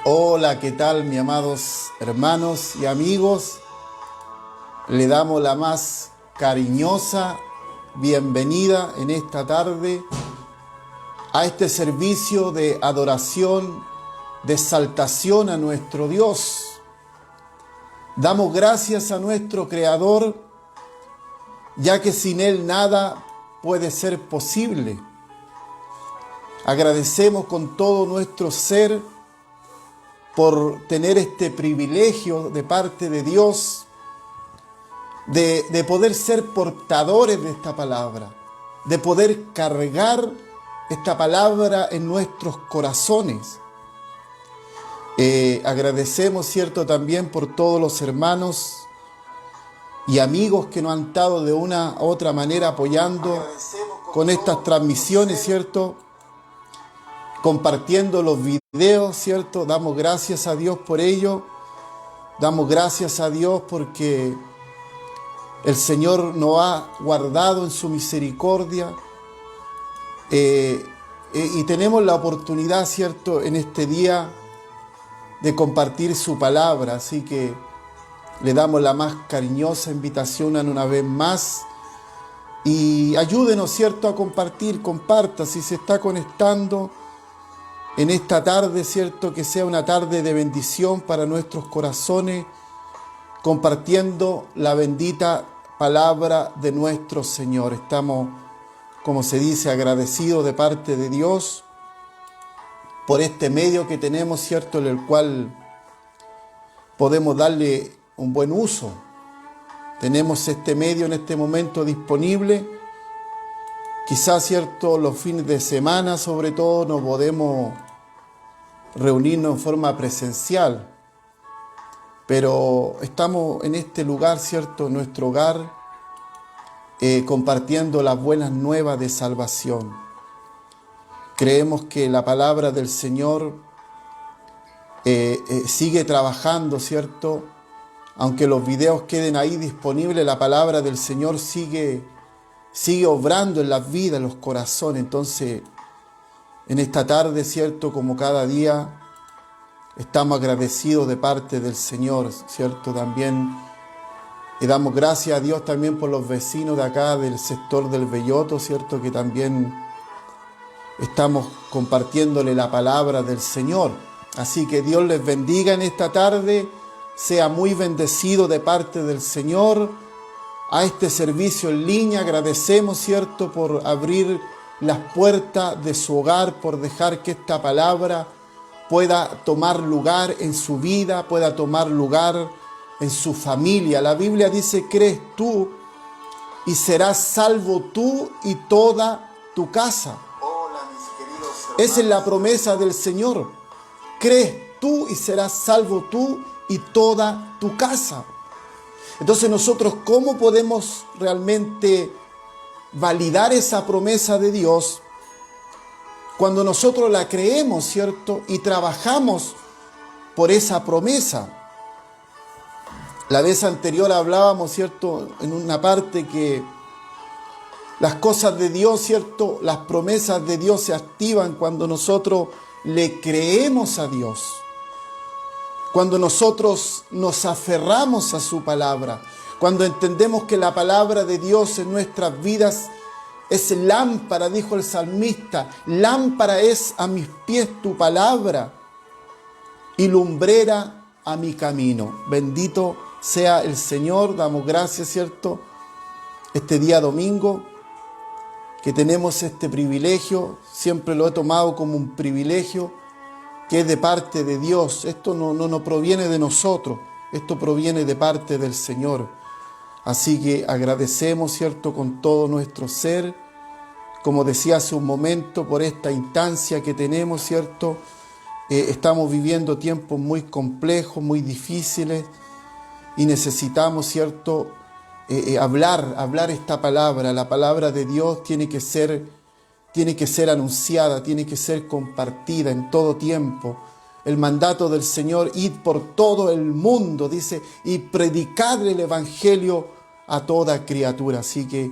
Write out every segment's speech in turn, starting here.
Hola, ¿qué tal, mis amados hermanos y amigos? Le damos la más cariñosa bienvenida en esta tarde a este servicio de adoración, de exaltación a nuestro Dios. Damos gracias a nuestro Creador, ya que sin Él nada puede ser posible. Agradecemos con todo nuestro ser por tener este privilegio de parte de Dios de poder ser portadores de esta palabra, de poder cargar esta palabra en nuestros corazones. Agradecemos, ¿cierto?, también por todos los hermanos y amigos que nos han estado de una u otra manera apoyando con estas transmisiones, ¿cierto?, compartiendo los videos, ¿cierto? Damos gracias a Dios por ello. Damos gracias a Dios porque el Señor nos ha guardado en su misericordia y tenemos la oportunidad, ¿cierto?, en este día de compartir su palabra. Así que le damos la más cariñosa invitación una vez más y ayúdenos, ¿cierto?, a compartir. Comparta si se está conectando en esta tarde, ¿cierto?, que sea una tarde de bendición para nuestros corazones, compartiendo la bendita palabra de nuestro Señor. Estamos, como se dice, agradecidos de parte de Dios por este medio que tenemos, ¿cierto?, en el cual podemos darle un buen uso. Tenemos este medio en este momento disponible. Quizás, ¿cierto?, los fines de semana, sobre todo, no podemos reunirnos en forma presencial, pero estamos en este lugar, ¿cierto?, en nuestro hogar, compartiendo las buenas nuevas de salvación. Creemos que la palabra del Señor sigue trabajando, ¿cierto? Aunque los videos queden ahí disponibles, la palabra del Señor sigue obrando en las vidas, en los corazones. Entonces, en esta tarde, ¿cierto?, como cada día, estamos agradecidos de parte del Señor, ¿cierto? También le damos gracias a Dios también por los vecinos de acá, del sector del Belloto, ¿cierto?, que también estamos compartiéndole la palabra del Señor. Así que Dios les bendiga en esta tarde, sea muy bendecido de parte del Señor a este servicio en línea. Agradecemos, ¿cierto?, por abrir las puertas de su hogar, por dejar que esta palabra pueda tomar lugar en su vida, pueda tomar lugar en su familia. La Biblia dice: crees tú y serás salvo tú y toda tu casa. Hola, mis queridos hermanos. Esa es la promesa del Señor. Crees tú y serás salvo tú y toda tu casa. Entonces nosotros, ¿cómo podemos realmente validar esa promesa de Dios? Cuando nosotros la creemos, ¿cierto?, y trabajamos por esa promesa. La vez anterior hablábamos, ¿cierto?, en una parte que las cosas de Dios, ¿cierto?, las promesas de Dios se activan cuando nosotros le creemos a Dios. Cuando nosotros nos aferramos a su palabra. Cuando entendemos que la palabra de Dios en nuestras vidas es lámpara, dijo el salmista, lámpara es a mis pies tu palabra y lumbrera a mi camino. Bendito sea el Señor. Damos gracias, ¿cierto?, este día domingo, que tenemos este privilegio. Siempre lo he tomado como un privilegio que es de parte de Dios. Esto no proviene de nosotros, esto proviene de parte del Señor. Así que agradecemos, ¿cierto?, con todo nuestro ser, como decía hace un momento, por esta instancia que tenemos, ¿cierto? Estamos viviendo tiempos muy complejos, muy difíciles, y necesitamos, ¿cierto?, hablar esta palabra. La palabra de Dios tiene que ser anunciada, tiene que ser compartida en todo tiempo. El mandato del Señor: id por todo el mundo, dice, y predicad el evangelio a toda criatura. Así que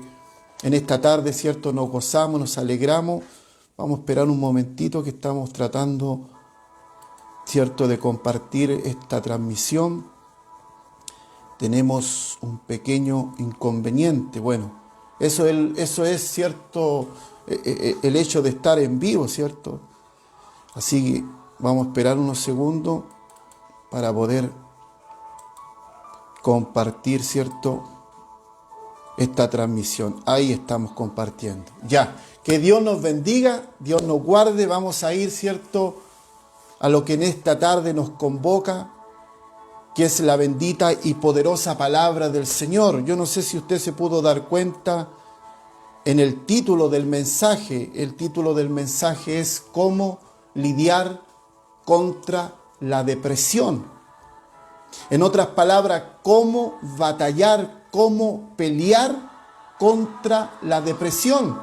en esta tarde, ¿cierto?, nos gozamos, nos alegramos. Vamos a esperar un momentito que estamos tratando cierto, de compartir esta transmisión, tenemos un pequeño inconveniente. Bueno, eso es cierto, el hecho de estar en vivo, ¿cierto? Así que vamos a esperar unos segundos para poder compartir, ¿cierto?, esta transmisión. Ahí estamos compartiendo. Ya, que Dios nos bendiga, Dios nos guarde. Vamos a ir, ¿cierto?, a lo que en esta tarde nos convoca, que es la bendita y poderosa palabra del Señor. Yo no sé si usted se pudo dar cuenta en el título del mensaje. El título del mensaje es ¿Cómo lidiar contra la depresión? En otras palabras, ¿cómo batallar, cómo pelear contra la depresión?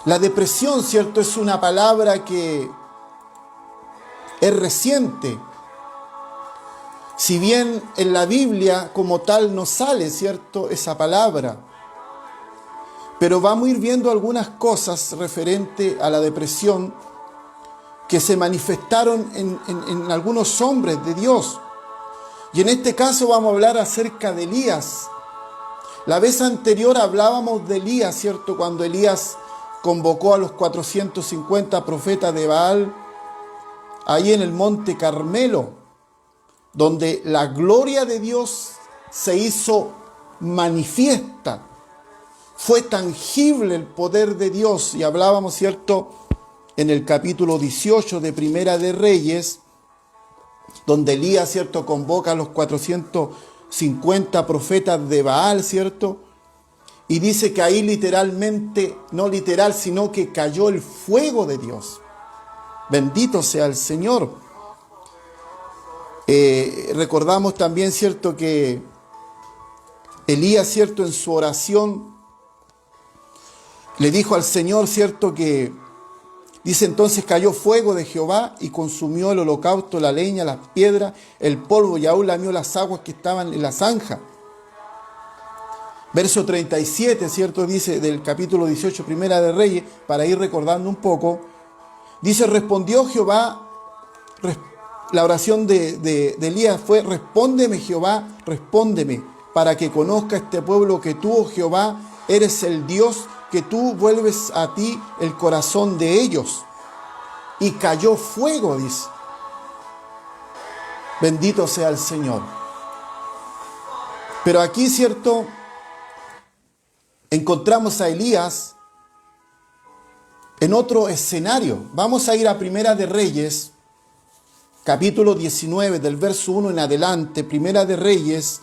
La depresión, ¿cierto?, es una palabra que es reciente. Si bien en la Biblia como tal no sale, ¿cierto?, esa palabra, pero vamos a ir viendo algunas cosas referente a la depresión que se manifestaron en algunos hombres de Dios. Y en este caso vamos a hablar acerca de Elías. La vez anterior hablábamos de Elías, ¿cierto?, cuando Elías convocó a los 450 profetas de Baal ahí en el monte Carmelo, donde la gloria de Dios se hizo manifiesta. Fue tangible el poder de Dios. Y hablábamos, ¿cierto?, en el capítulo 18 de Primera de Reyes, donde Elías, ¿cierto?, convoca a los 450 profetas de Baal, ¿cierto? Y dice que ahí literalmente, no literal, sino que cayó el fuego de Dios. Bendito sea el Señor. Recordamos también, ¿cierto?, que Elías, ¿cierto?, en su oración le dijo al Señor, ¿cierto?, que dice: entonces cayó fuego de Jehová y consumió el holocausto, la leña, las piedras, el polvo, y aún lamió las aguas que estaban en la zanja. Verso 37, ¿cierto?, dice del capítulo 18, Primera de Reyes, para ir recordando un poco. Dice: respondió Jehová, la oración de Elías fue: respóndeme, Jehová, respóndeme, para que conozca este pueblo que tú, oh Jehová, eres el Dios, que tú vuelves a ti el corazón de ellos. Y cayó fuego, dice. Bendito sea el Señor. Pero aquí, ¿cierto?, encontramos a Elías en otro escenario. Vamos a ir a Primera de Reyes, capítulo 19, del verso 1 en adelante. Primera de Reyes,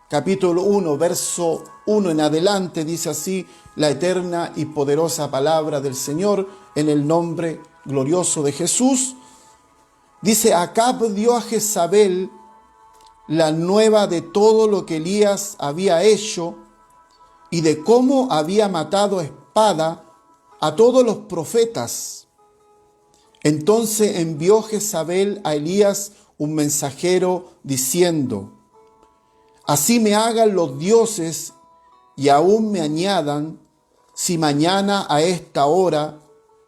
capítulo 1, verso 1 en adelante, dice así la eterna y poderosa palabra del Señor, en el nombre glorioso de Jesús. Dice: Acab dio a Jezabel la nueva de todo lo que Elías había hecho y de cómo había matado a espada a todos los profetas. Entonces envió Jezabel a Elías un mensajero diciendo: así me hagan los dioses y aún me añadan, si mañana a esta hora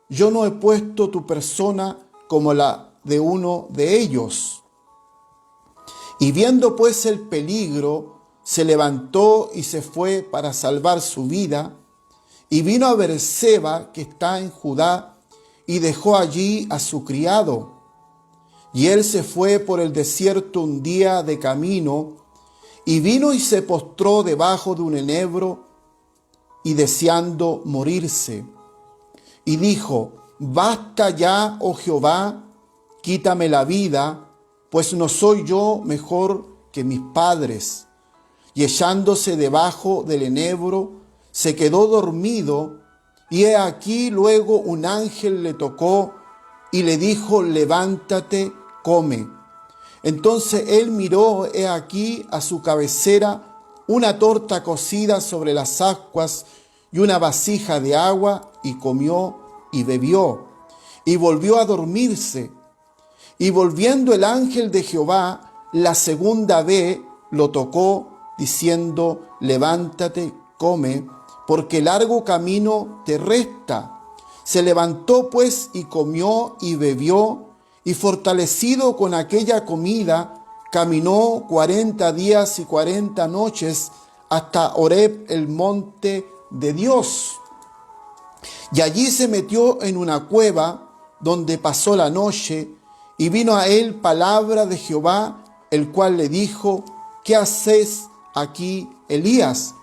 yo no he puesto tu persona como la de uno de ellos. Y viendo pues el peligro, se levantó y se fue para salvar su vida, y vino a Beerseba, que está en Judá, y dejó allí a su criado. Y él se fue por el desierto un día de camino, y vino y se postró debajo de un enebro, y deseando morirse. Y dijo: basta ya, oh Jehová, quítame la vida, pues no soy yo mejor que mis padres. Y echándose debajo del enebro, se quedó dormido, y he aquí luego un ángel le tocó y le dijo: levántate, come. Entonces él miró, he aquí a su cabecera una torta cocida sobre las ascuas y una vasija de agua, y comió y bebió, y volvió a dormirse. Y volviendo el ángel de Jehová la segunda vez, lo tocó, diciendo: levántate, come, porque largo camino te resta. Se levantó pues y comió y bebió, y fortalecido con aquella comida, caminó 40 días y 40 noches hasta Horeb, el monte de Dios. Y allí se metió en una cueva donde pasó la noche, y vino a él palabra de Jehová, el cual le dijo: ¿qué haces aquí, Elías?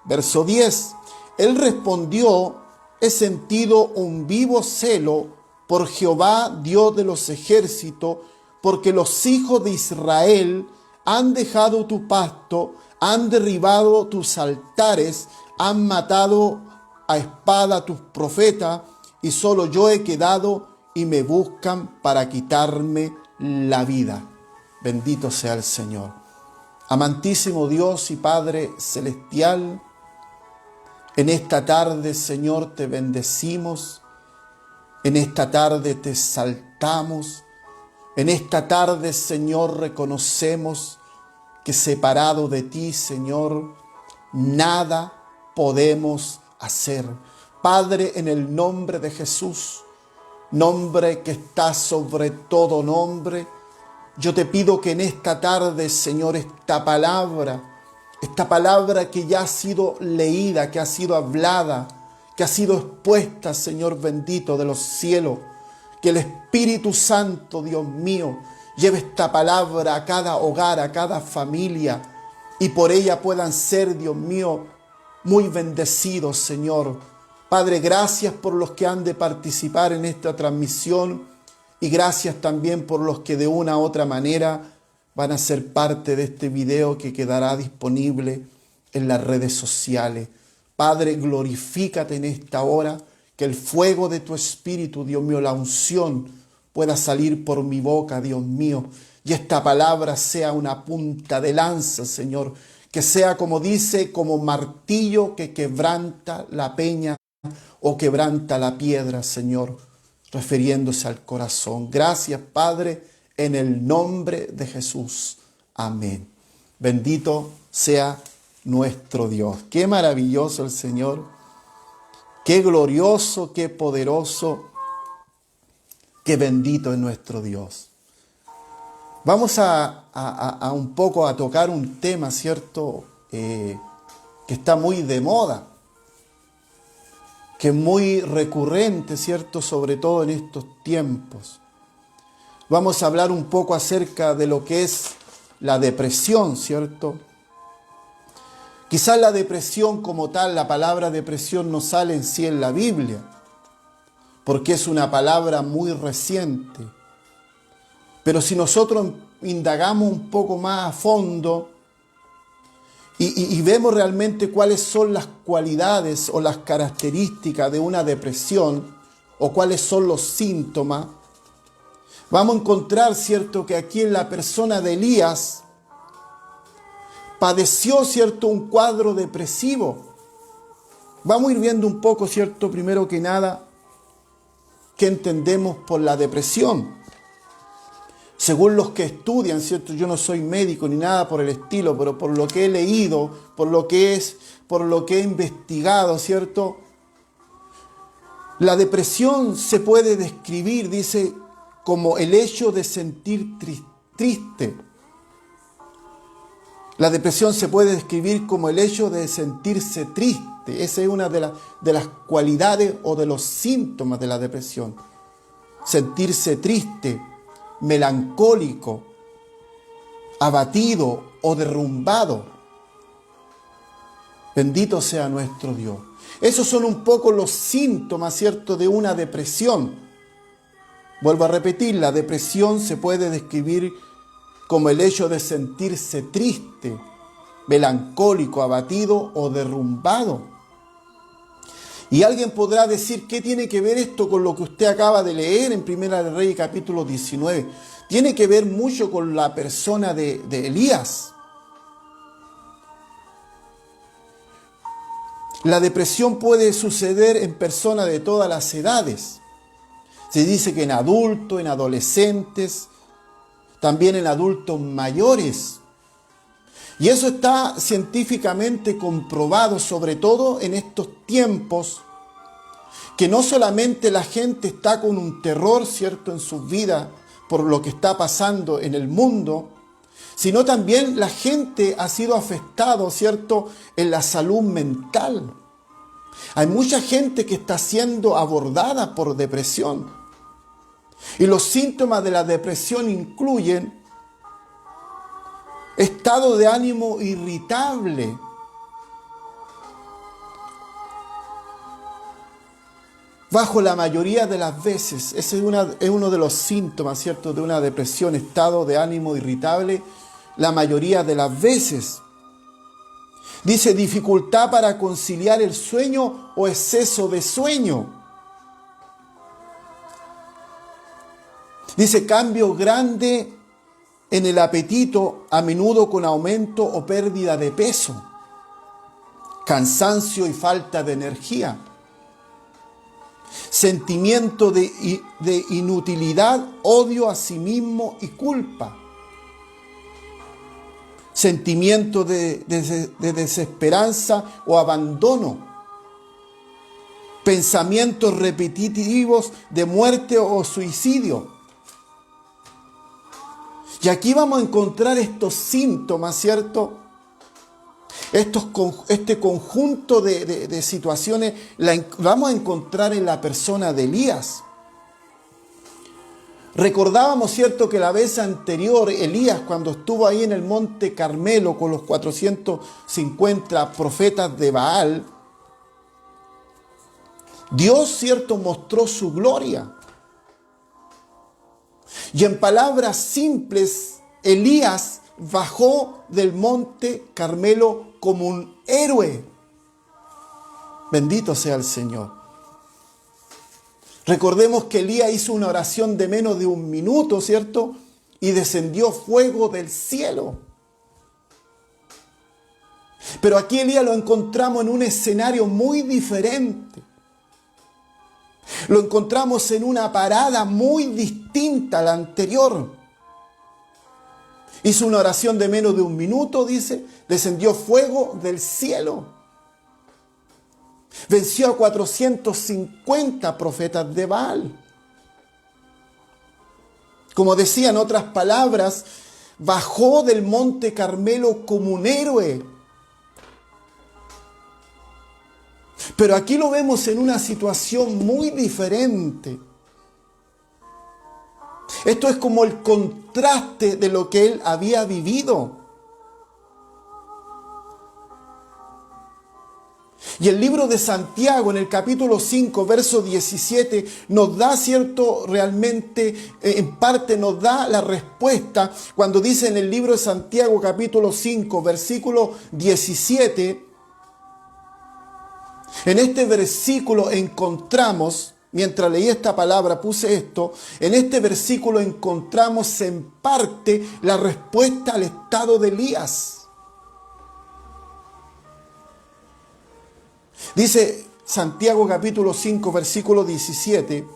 Verso 10. Él respondió: he sentido un vivo celo por Jehová, Dios de los ejércitos, porque los hijos de Israel han dejado tu pacto, han derribado tus altares, han matado a espada a tus profetas, y solo yo he quedado, y me buscan para quitarme la vida. Bendito sea el Señor. Amantísimo Dios y Padre celestial, en esta tarde, Señor, te bendecimos. En esta tarde te exaltamos. En esta tarde, Señor, reconocemos que separado de ti, Señor, nada podemos hacer. Padre, en el nombre de Jesús, nombre que está sobre todo nombre, yo te pido que en esta tarde, Señor, esta palabra que ya ha sido leída, que ha sido hablada, que ha sido expuesta, Señor bendito de los cielos, que el Espíritu Santo, Dios mío, lleve esta palabra a cada hogar, a cada familia, y por ella puedan ser, Dios mío, muy bendecidos, Señor. Padre, gracias por los que han de participar en esta transmisión, y gracias también por los que de una u otra manera van a ser parte de este video que quedará disponible en las redes sociales. Padre, glorifícate en esta hora, que el fuego de tu Espíritu, Dios mío, la unción pueda salir por mi boca, Dios mío, y esta palabra sea una punta de lanza, Señor, que sea, como dice, como martillo que quebranta la peña o quebranta la piedra, Señor, refiriéndose al corazón. Gracias, Padre, en el nombre de Jesús. Amén. Bendito sea nuestro Dios. Qué maravilloso el Señor. Qué glorioso, qué poderoso, qué bendito es nuestro Dios. Vamos a un poco a tocar un tema, ¿cierto? Que está muy de moda, que es muy recurrente, ¿cierto? Sobre todo en estos tiempos. Vamos a hablar un poco acerca de lo que es la depresión, ¿cierto? Quizás la depresión como tal, la palabra depresión no sale en sí en la Biblia, porque es una palabra muy reciente. Pero si nosotros indagamos un poco más a fondo y vemos realmente cuáles son las cualidades o las características de una depresión, o cuáles son los síntomas, vamos a encontrar, ¿cierto?, que aquí en la persona de Elías padeció, ¿cierto?, un cuadro depresivo. Vamos a ir viendo un poco, ¿cierto?, primero que nada, qué entendemos por la depresión. Según los que estudian, ¿cierto?, yo no soy médico ni nada por el estilo, pero por lo que he leído, por lo que he investigado, ¿cierto?, la depresión se puede describir, dice, como el hecho de sentir triste. La depresión se puede describir como el hecho de sentirse triste. Esa es una de las cualidades o de los síntomas de la depresión. Sentirse triste, melancólico, abatido o derrumbado. Bendito sea nuestro Dios. Esos son un poco los síntomas, ¿cierto?, de una depresión. Vuelvo a repetir, la depresión se puede describir como el hecho de sentirse triste, melancólico, abatido o derrumbado. Y alguien podrá decir, ¿qué tiene que ver esto con lo que usted acaba de leer en Primera de Reyes capítulo 19? Tiene que ver mucho con la persona de Elías. La depresión puede suceder en personas de todas las edades. Se dice que en adultos, en adolescentes, también en adultos mayores. Y eso está científicamente comprobado, sobre todo en estos tiempos que no solamente la gente está con un terror, ¿cierto?, en sus vidas por lo que está pasando en el mundo, sino también la gente ha sido afectada, ¿cierto?, en la salud mental. Hay mucha gente que está siendo abordada por depresión. Y los síntomas de la depresión incluyen estado de ánimo irritable, bajo la mayoría de las veces. Ese es uno de los síntomas, ¿cierto?, de una depresión, estado de ánimo irritable, la mayoría de las veces. Dice dificultad para conciliar el sueño o exceso de sueño. Dice cambio grande en el apetito, a menudo con aumento o pérdida de peso, cansancio y falta de energía, sentimiento de inutilidad, odio a sí mismo y culpa, sentimiento de desesperanza o abandono, pensamientos repetitivos de muerte o suicidio. Y aquí vamos a encontrar estos síntomas, ¿cierto? Este conjunto de situaciones vamos a encontrar en la persona de Elías. Recordábamos, ¿cierto?, que la vez anterior Elías, cuando estuvo ahí en el monte Carmelo con los 450 profetas de Baal, Dios, ¿cierto?, mostró su gloria. Y en palabras simples, Elías bajó del monte Carmelo como un héroe. Bendito sea el Señor. Recordemos que Elías hizo una oración de menos de un minuto, ¿cierto? Y descendió fuego del cielo. Pero aquí Elías lo encontramos en un escenario muy diferente. Lo encontramos en una parada muy distinta a la anterior. Hizo una oración de menos de un minuto, dice, descendió fuego del cielo. Venció a 450 profetas de Baal. Como decía, en otras palabras, bajó del monte Carmelo como un héroe. Pero aquí lo vemos en una situación muy diferente. Esto es como el contraste de lo que él había vivido. Y el libro de Santiago, en el capítulo 5, verso 17, nos da realmente, en parte nos da la respuesta cuando dice en el libro de Santiago, capítulo 5, versículo 17, en este versículo encontramos, mientras leí esta palabra puse esto, en este versículo encontramos en parte la respuesta al estado de Elías. Dice Santiago capítulo 5 versículo 17,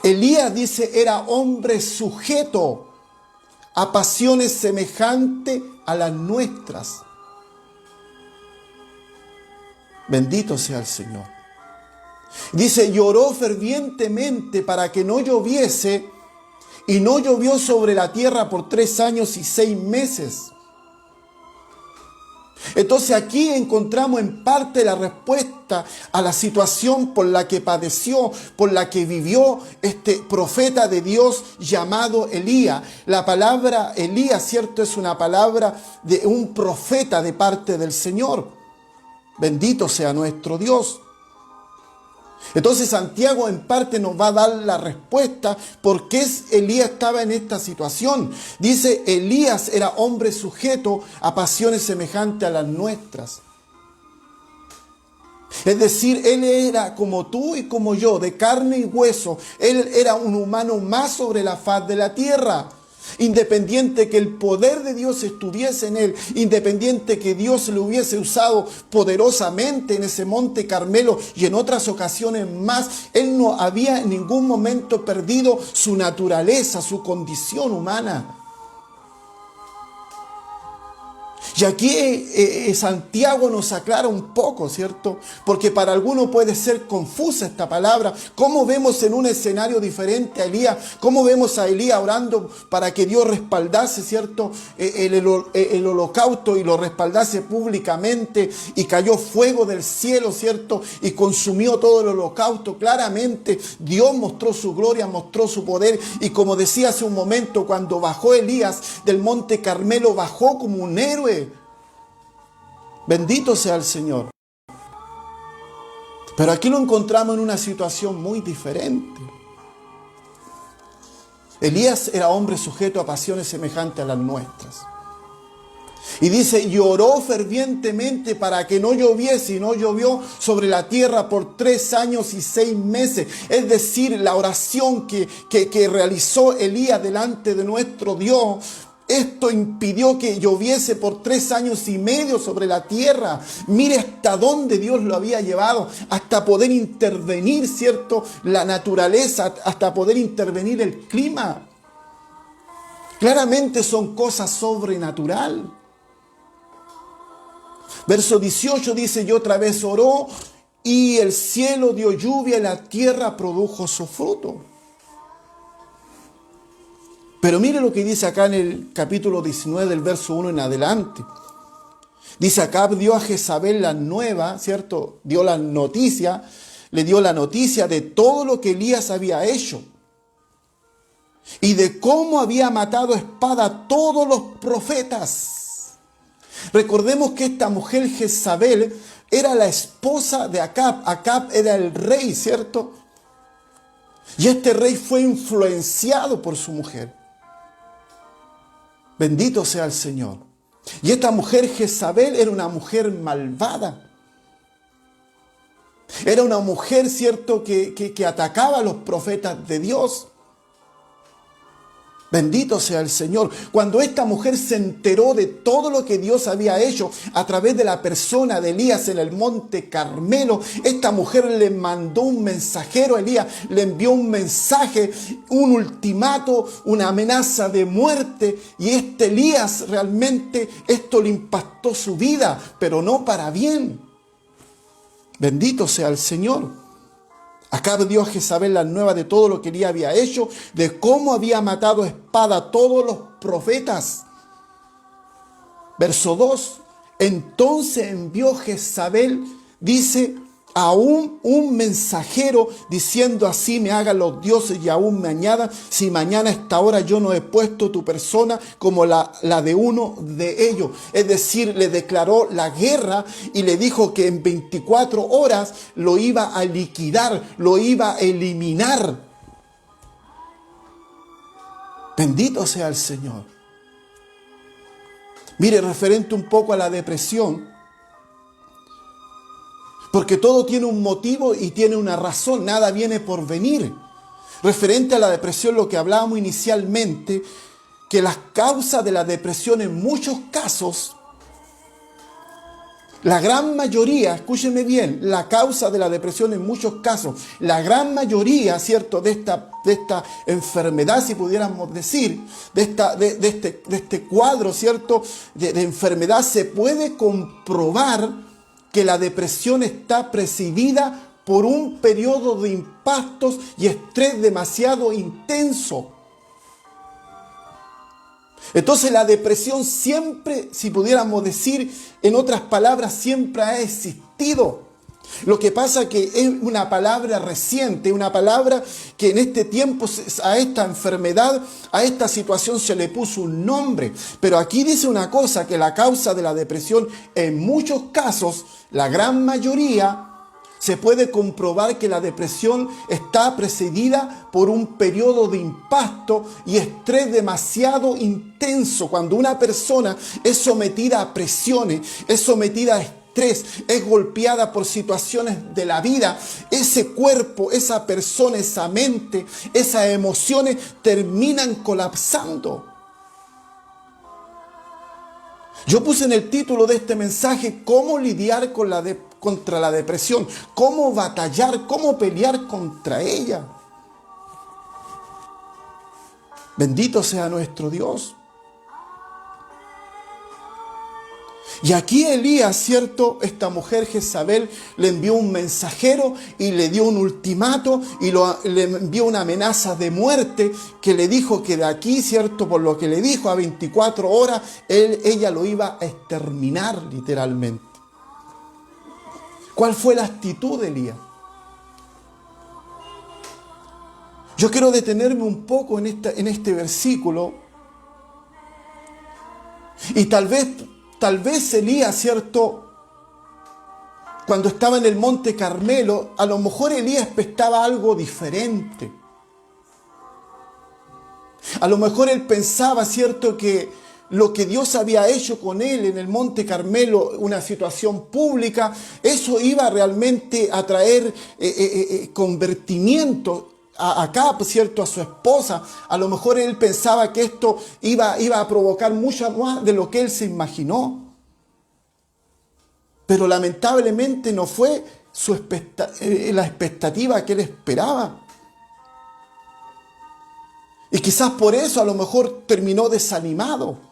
Elías dice era hombre sujeto a pasiones semejantes a las nuestras. Bendito sea el Señor. Dice, lloró fervientemente para que no lloviese, y no llovió sobre la tierra por 3 años y 6 meses. Entonces aquí encontramos en parte la respuesta a la situación por la que padeció, por la que vivió este profeta de Dios llamado Elías. La palabra Elías, ¿cierto?, es una palabra de un profeta de parte del Señor. Bendito sea nuestro Dios. Entonces Santiago en parte nos va a dar la respuesta por qué Elías estaba en esta situación. Dice, Elías era hombre sujeto a pasiones semejantes a las nuestras. Es decir, él era como tú y como yo, de carne y hueso. Él era un humano más sobre la faz de la tierra. Independiente que el poder de Dios estuviese en él, independiente que Dios le hubiese usado poderosamente en ese monte Carmelo y en otras ocasiones más, él no había en ningún momento perdido su naturaleza, su condición humana. Y aquí Santiago nos aclara un poco, ¿cierto? Porque para algunos puede ser confusa esta palabra. ¿Cómo vemos en un escenario diferente a Elías? ¿Cómo vemos a Elías orando para que Dios respaldase, ¿cierto? El holocausto y lo respaldase públicamente, y cayó fuego del cielo, ¿cierto? Y consumió todo el holocausto. Claramente Dios mostró su gloria, mostró su poder. Y como decía hace un momento, cuando bajó Elías del monte Carmelo, bajó como un héroe. Bendito sea el Señor. Pero aquí lo encontramos en una situación muy diferente. Elías era hombre sujeto a pasiones semejantes a las nuestras. Y dice, y oró fervientemente para que no lloviese, y no llovió sobre la tierra por 3 años y 6 meses. Es decir, la oración que realizó Elías delante de nuestro Dios, esto impidió que lloviese por 3 años y medio sobre la tierra. Mire hasta dónde Dios lo había llevado, hasta poder intervenir, ¿cierto?, la naturaleza, hasta poder intervenir el clima. Claramente son cosas sobrenaturales. Verso 18 dice, y otra vez oró, y el cielo dio lluvia y la tierra produjo su fruto. Pero mire lo que dice acá en el capítulo 19, del verso 1 en adelante. Dice, Acab dio a Jezabel la nueva, ¿cierto? Dio la noticia, le dio la noticia de todo lo que Elías había hecho. Y de cómo había matado a espada a todos los profetas. Recordemos que esta mujer Jezabel era la esposa de Acab. Acab era el rey, ¿cierto? Y este rey fue influenciado por su mujer. Bendito sea el Señor. Y esta mujer Jezabel era una mujer malvada. Era una mujer, ¿cierto?, que atacaba a los profetas de Dios. Bendito sea el Señor. Cuando esta mujer se enteró de todo lo que Dios había hecho a través de la persona de Elías en el monte Carmelo, esta mujer le mandó un mensajero a Elías, le envió un mensaje, un ultimato, una amenaza de muerte. Y Elías realmente esto le impactó su vida, pero no para bien. Bendito sea el Señor. Acab dio a Jezabel la nueva de todo lo que Elías había hecho, de cómo había matado a espada a todos los profetas. Verso 2. Entonces envió Jezabel, dice, a un mensajero, diciendo, así me hagan los dioses y aún me añadan, si mañana a esta hora yo no he puesto tu persona como la de uno de ellos. Es decir, le declaró la guerra y le dijo que en 24 horas lo iba a liquidar, lo iba a eliminar. Bendito sea el Señor. Mire, referente un poco a la depresión, porque todo tiene un motivo y tiene una razón, nada viene por venir. Referente a la depresión, lo que hablábamos inicialmente, que las causas de la depresión en muchos casos, la gran mayoría, escúchenme bien, la causa de la depresión en muchos casos, la gran mayoría, ¿cierto?, de esta enfermedad, si pudiéramos decir, de este cuadro, ¿cierto?, de enfermedad, se puede comprobar que la depresión está precedida por un periodo de impactos y estrés demasiado intenso. Entonces la depresión siempre, si pudiéramos decir, en otras palabras, siempre ha existido. Lo que pasa es que es una palabra reciente, una palabra que en este tiempo a esta enfermedad, a esta situación se le puso un nombre. Pero aquí dice una cosa, que la causa de la depresión en muchos casos, la gran mayoría, se puede comprobar que la depresión está precedida por un periodo de impacto y estrés demasiado intenso. Cuando una persona es sometida a presiones, es sometida a estrés, es golpeada por situaciones de la vida, ese cuerpo, esa persona, esa mente, esas emociones terminan colapsando. Yo puse en el título de este mensaje cómo lidiar contra la depresión, cómo batallar, cómo pelear contra ella. Bendito sea nuestro Dios. Y aquí Elías, ¿cierto? Esta mujer Jezabel le envió un mensajero y le dio un ultimato y le envió una amenaza de muerte que le dijo que de aquí, ¿cierto? Por lo que le dijo, a 24 horas, ella lo iba a exterminar literalmente. ¿Cuál fue la actitud de Elías? Yo quiero detenerme un poco en este versículo y tal vez Elías, ¿cierto? Cuando estaba en el monte Carmelo, a lo mejor Elías expectaba algo diferente. A lo mejor él pensaba, ¿cierto?, que lo que Dios había hecho con él en el monte Carmelo, una situación pública, eso iba realmente a traer convertimiento acá, ¿cierto?, a su esposa. A lo mejor él pensaba que esto iba a provocar mucho más de lo que él se imaginó. Pero lamentablemente no fue la expectativa que él esperaba. Y quizás por eso a lo mejor terminó desanimado.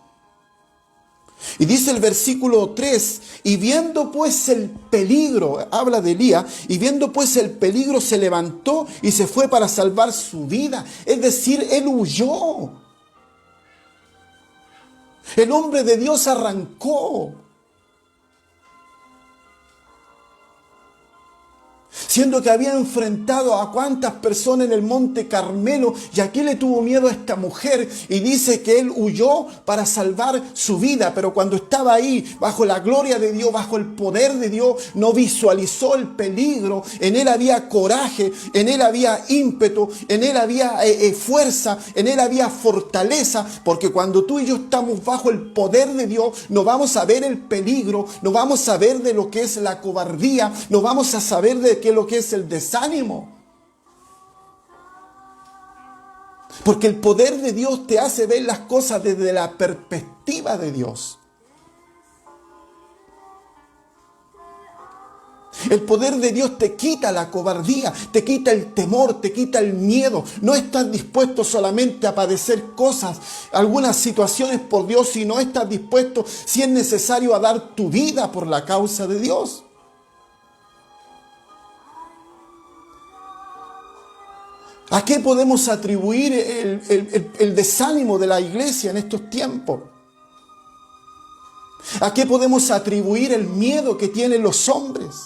Y dice el versículo 3, y viendo pues el peligro, habla de Elías, y viendo pues el peligro se levantó y se fue para salvar su vida. Es decir, él huyó. El hombre de Dios arrancó. Siendo que había enfrentado a cuántas personas en el monte Carmelo, y aquí le tuvo miedo a esta mujer y dice que él huyó para salvar su vida, pero cuando estaba ahí bajo la gloria de Dios, bajo el poder de Dios, no visualizó el peligro. En él había coraje, en él había ímpetu, en él había fuerza, en él había fortaleza, porque cuando tú y yo estamos bajo el poder de Dios, no vamos a ver el peligro, no vamos a ver de lo que es la cobardía, no vamos a saber de lo que es el desánimo. Porque el poder de Dios te hace ver las cosas desde la perspectiva de Dios. El poder de Dios te quita la cobardía, te quita el temor, te quita el miedo. No estás dispuesto solamente a padecer cosas, algunas situaciones por Dios, sino estás dispuesto, si es necesario, a dar tu vida por la causa de Dios. ¿A qué podemos atribuir el desánimo de la iglesia en estos tiempos? ¿A qué podemos atribuir el miedo que tienen los hombres?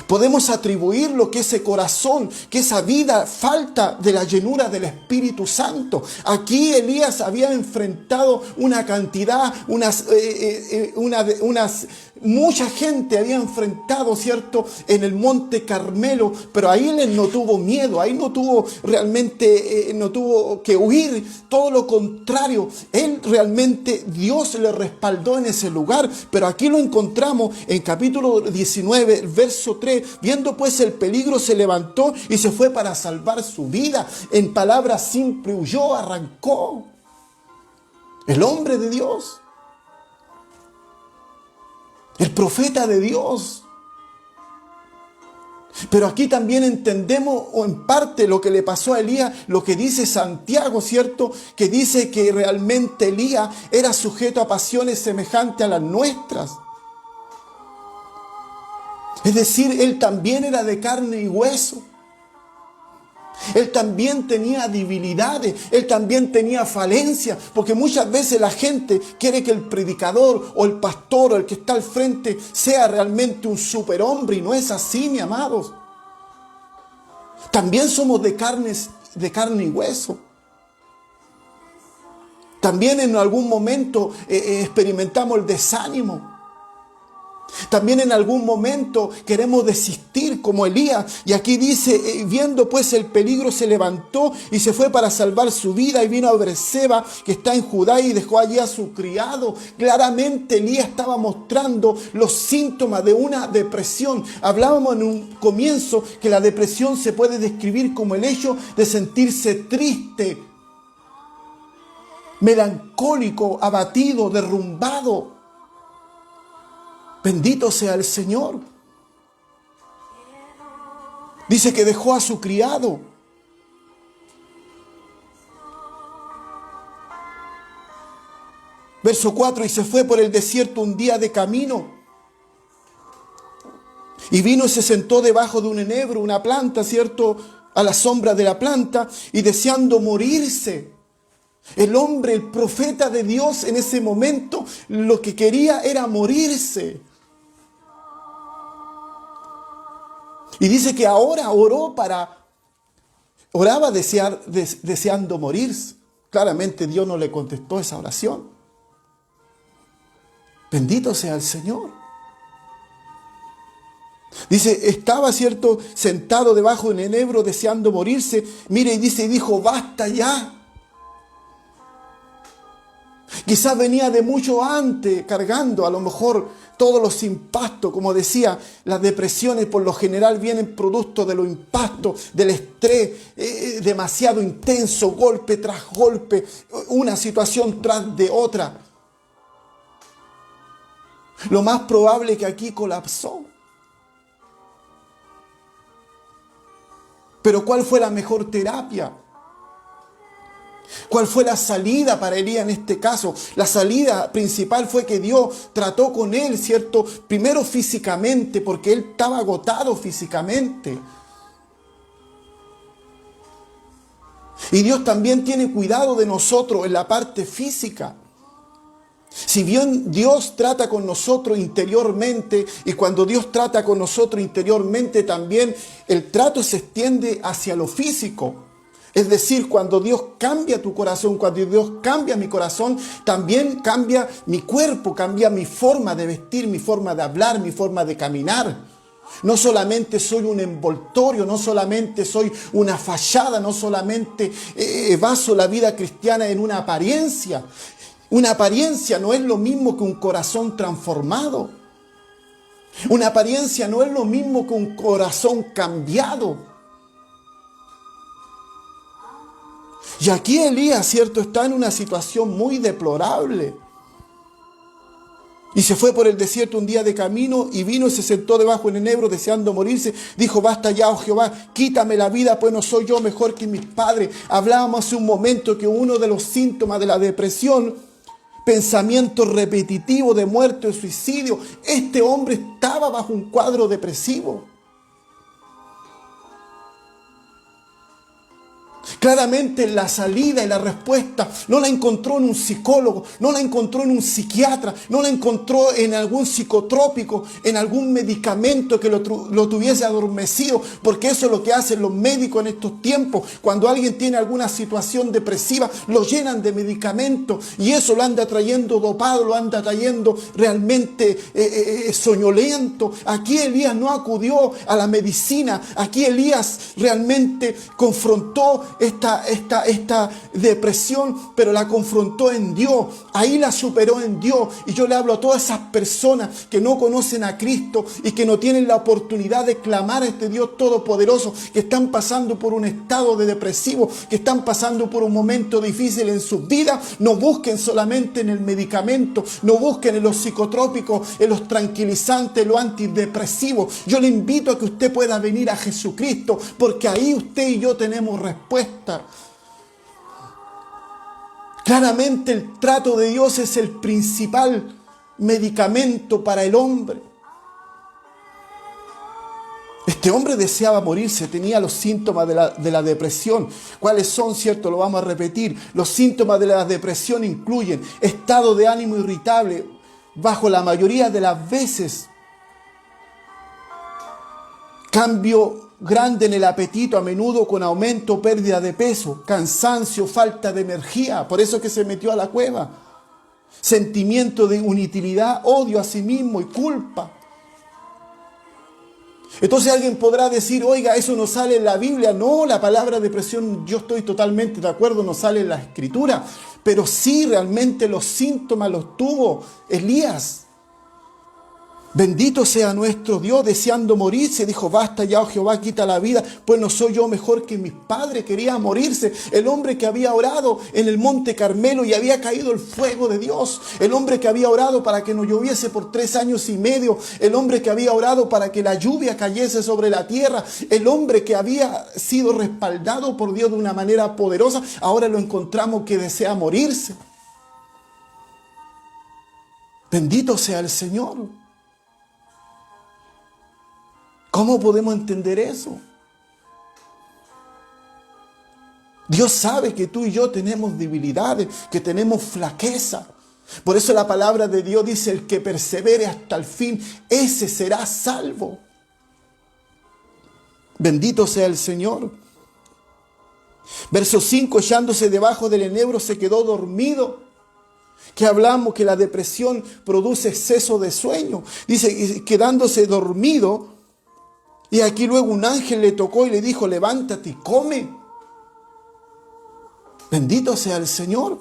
Podemos atribuirlo que ese corazón, que esa vida falta de la llenura del Espíritu Santo. Aquí Elías había enfrentado una cantidad, mucha gente había enfrentado, ¿cierto?, en el monte Carmelo, pero ahí él no tuvo miedo, ahí no tuvo realmente, no tuvo que huir, todo lo contrario, él realmente, Dios le respaldó en ese lugar. Pero aquí lo encontramos en capítulo 19, verso 3, viendo pues el peligro se levantó y se fue para salvar su vida. En palabras simples, huyó, arrancó. El hombre de Dios, el profeta de Dios. Pero aquí también entendemos, o en parte, lo que le pasó a Elías, lo que dice Santiago, ¿cierto? Que dice que realmente Elías era sujeto a pasiones semejantes a las nuestras. Es decir, él también era de carne y hueso. Él también tenía debilidades, él también tenía falencias, porque muchas veces la gente quiere que el predicador o el pastor o el que está al frente sea realmente un superhombre, y no es así, mis amados. También somos de carne y hueso. También en algún momento experimentamos el desánimo. También en algún momento queremos desistir como Elías. Y aquí dice, viendo pues el peligro se levantó y se fue para salvar su vida, y vino a Beerseba, que está en Judá, y dejó allí a su criado. Claramente Elías estaba mostrando los síntomas de una depresión. Hablábamos en un comienzo que la depresión se puede describir como el hecho de sentirse triste, melancólico, abatido, derrumbado. Bendito sea el Señor. Dice que dejó a su criado. Verso 4, y se fue por el desierto un día de camino. Y vino y se sentó debajo de un enebro, una planta, ¿cierto? A la sombra de la planta, y deseando morirse. El hombre, el profeta de Dios en ese momento, lo que quería era morirse. Y dice que ahora oraba deseando morirse. Claramente Dios no le contestó esa oración. Bendito sea el Señor. Dice, estaba, ¿cierto?, sentado debajo de un enebro deseando morirse. Mire, y dice, y dijo, basta ya. Quizás venía de mucho antes cargando a lo mejor todos los impactos. Como decía, las depresiones por lo general vienen producto de los impactos, del estrés demasiado intenso, golpe tras golpe, una situación tras de otra. Lo más probable es que aquí colapsó. Pero ¿cuál fue la mejor terapia? ¿Cuál fue la salida para Elías en este caso? La salida principal fue que Dios trató con él, ¿cierto? Primero físicamente, porque él estaba agotado físicamente. Y Dios también tiene cuidado de nosotros en la parte física. Si bien Dios trata con nosotros interiormente, y cuando Dios trata con nosotros interiormente también, el trato se extiende hacia lo físico. Es decir, cuando Dios cambia tu corazón, cuando Dios cambia mi corazón, también cambia mi cuerpo, cambia mi forma de vestir, mi forma de hablar, mi forma de caminar. No solamente soy un envoltorio, no solamente soy una fachada, no solamente baso la vida cristiana en una apariencia. Una apariencia no es lo mismo que un corazón transformado. Una apariencia no es lo mismo que un corazón cambiado. Y aquí Elías, ¿cierto?, está en una situación muy deplorable. Y se fue por el desierto un día de camino y vino y se sentó debajo del enebro deseando morirse. Dijo, basta ya, oh Jehová, quítame la vida, pues no soy yo mejor que mis padres. Hablábamos hace un momento que uno de los síntomas de la depresión, pensamiento repetitivo de muerte o suicidio. Este hombre estaba bajo un cuadro depresivo. Claramente la salida y la respuesta no la encontró en un psicólogo, no la encontró en un psiquiatra, no la encontró en algún psicotrópico, en algún medicamento que lo tuviese adormecido, porque eso es lo que hacen los médicos en estos tiempos. Cuando alguien tiene alguna situación depresiva, lo llenan de medicamentos y eso lo anda trayendo dopado, lo anda trayendo realmente soñoliento. Aquí Elías no acudió a la medicina, aquí Elías realmente confrontó esta depresión, pero la confrontó en Dios. Ahí la superó en Dios. Y yo le hablo a todas esas personas que no conocen a Cristo y que no tienen la oportunidad de clamar a este Dios todopoderoso, que están pasando por un estado de depresivo, que están pasando por un momento difícil en sus vidas. No busquen solamente en el medicamento, no busquen en los psicotrópicos, en los tranquilizantes, los antidepresivos. Yo le invito a que usted pueda venir a Jesucristo, porque ahí usted y yo tenemos respuesta. Claramente el trato de Dios es el principal medicamento para el hombre. Este hombre deseaba morirse, tenía los síntomas de la depresión. ¿Cuáles son? Cierto, lo vamos a repetir. Los síntomas de la depresión incluyen estado de ánimo irritable, bajo la mayoría de las veces, cambio grande en el apetito, a menudo con aumento o pérdida de peso, cansancio, falta de energía, por eso es que se metió a la cueva, sentimiento de inutilidad, odio a sí mismo y culpa. Entonces alguien podrá decir, oiga, eso no sale en la Biblia. No, la palabra depresión, yo estoy totalmente de acuerdo, no sale en la Escritura, pero sí realmente los síntomas los tuvo Elías. Bendito sea nuestro Dios, deseando morirse, dijo, basta ya, oh Jehová, quita la vida, pues no soy yo mejor que mis padres. Quería morirse. El hombre que había orado en el monte Carmelo y había caído el fuego de Dios. El hombre que había orado para que no lloviese por 3 años y medio. El hombre que había orado para que la lluvia cayese sobre la tierra. El hombre que había sido respaldado por Dios de una manera poderosa. Ahora lo encontramos que desea morirse. Bendito sea el Señor. ¿Cómo podemos entender eso? Dios sabe que tú y yo tenemos debilidades, que tenemos flaqueza. Por eso la palabra de Dios dice, el que persevere hasta el fin, ese será salvo. Bendito sea el Señor. Verso 5, echándose debajo del enebro se quedó dormido. Que hablamos que la depresión produce exceso de sueño. Dice, quedándose dormido. Y aquí luego un ángel le tocó y le dijo, levántate y come. Bendito sea el Señor.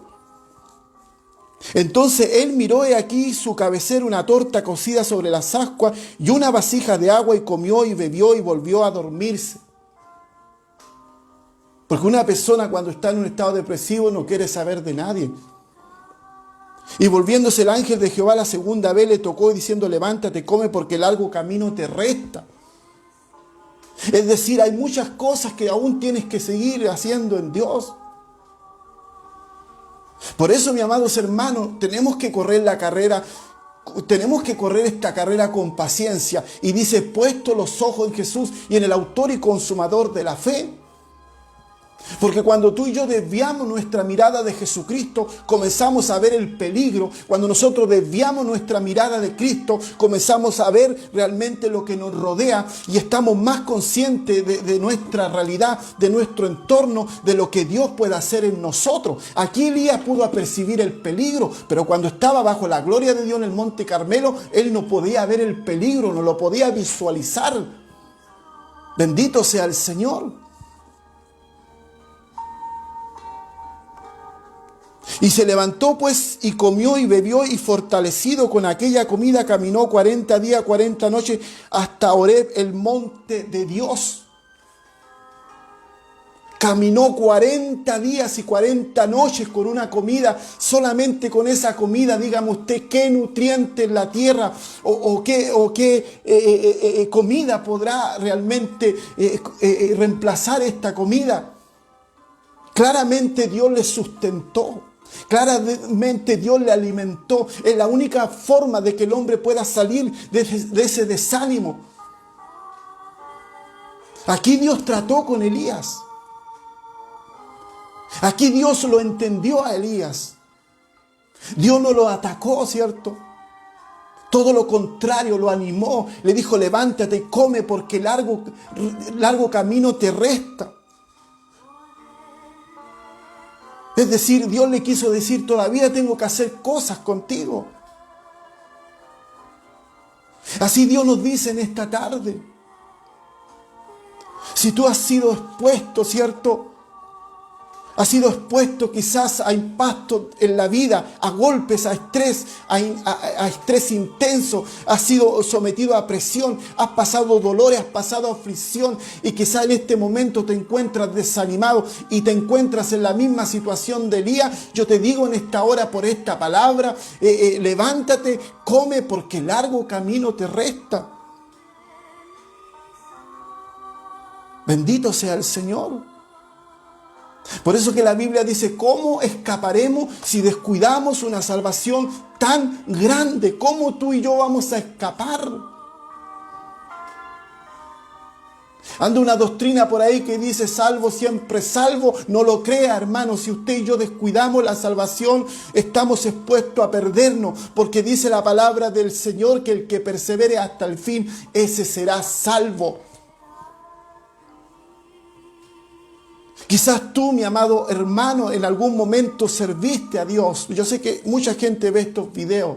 Entonces él miró y aquí su cabecera una torta cocida sobre las ascuas y una vasija de agua, y comió y bebió y volvió a dormirse. Porque una persona cuando está en un estado depresivo no quiere saber de nadie. Y volviéndose el ángel de Jehová la segunda vez le tocó y diciendo, levántate, come, porque largo camino te resta. Es decir, hay muchas cosas que aún tienes que seguir haciendo en Dios. Por eso, mis amados hermanos, tenemos que correr la carrera, tenemos que correr esta carrera con paciencia. Y dice, puesto los ojos en Jesús y en el autor y consumador de la fe. Porque cuando tú y yo desviamos nuestra mirada de Jesucristo, comenzamos a ver el peligro. Cuando nosotros desviamos nuestra mirada de Cristo, comenzamos a ver realmente lo que nos rodea y estamos más conscientes de nuestra realidad, de nuestro entorno, de lo que Dios puede hacer en nosotros. Aquí Elías pudo apercibir el peligro, pero cuando estaba bajo la gloria de Dios en el Monte Carmelo, él no podía ver el peligro, no lo podía visualizar. Bendito sea el Señor. Y se levantó pues y comió y bebió, y fortalecido con aquella comida caminó 40 días, 40 noches hasta Horeb, el monte de Dios. Caminó 40 días y 40 noches con una comida. Solamente con esa comida, dígame usted, ¿qué nutrientes la tierra o qué comida podrá realmente reemplazar esta comida? Claramente Dios le sustentó. Claramente Dios le alimentó. Es la única forma de que el hombre pueda salir de ese desánimo. Aquí Dios trató con Elías. Aquí Dios lo entendió a Elías. Dios no lo atacó, ¿cierto? Todo lo contrario, lo animó. Le dijo, levántate y come, porque largo camino te resta. Es decir, Dios le quiso decir, todavía tengo que hacer cosas contigo. Así Dios nos dice en esta tarde. Si tú has sido expuesto, ¿cierto? Has sido expuesto quizás a impactos en la vida, a golpes, a estrés, a estrés intenso. Has sido sometido a presión, has pasado dolores, has pasado aflicción, y quizás en este momento te encuentras desanimado y te encuentras en la misma situación de Elías. Yo te digo en esta hora por esta palabra, levántate, come, porque largo camino te resta. Bendito sea el Señor. Por eso que la Biblia dice, ¿cómo escaparemos si descuidamos una salvación tan grande? ¿Cómo tú y yo vamos a escapar? Anda una doctrina por ahí que dice, salvo siempre salvo. No lo crea, hermano. Si usted y yo descuidamos la salvación, estamos expuestos a perdernos. Porque dice la palabra del Señor que el que persevere hasta el fin, ese será salvo. Quizás tú, mi amado hermano, en algún momento serviste a Dios. Yo sé que mucha gente ve estos videos.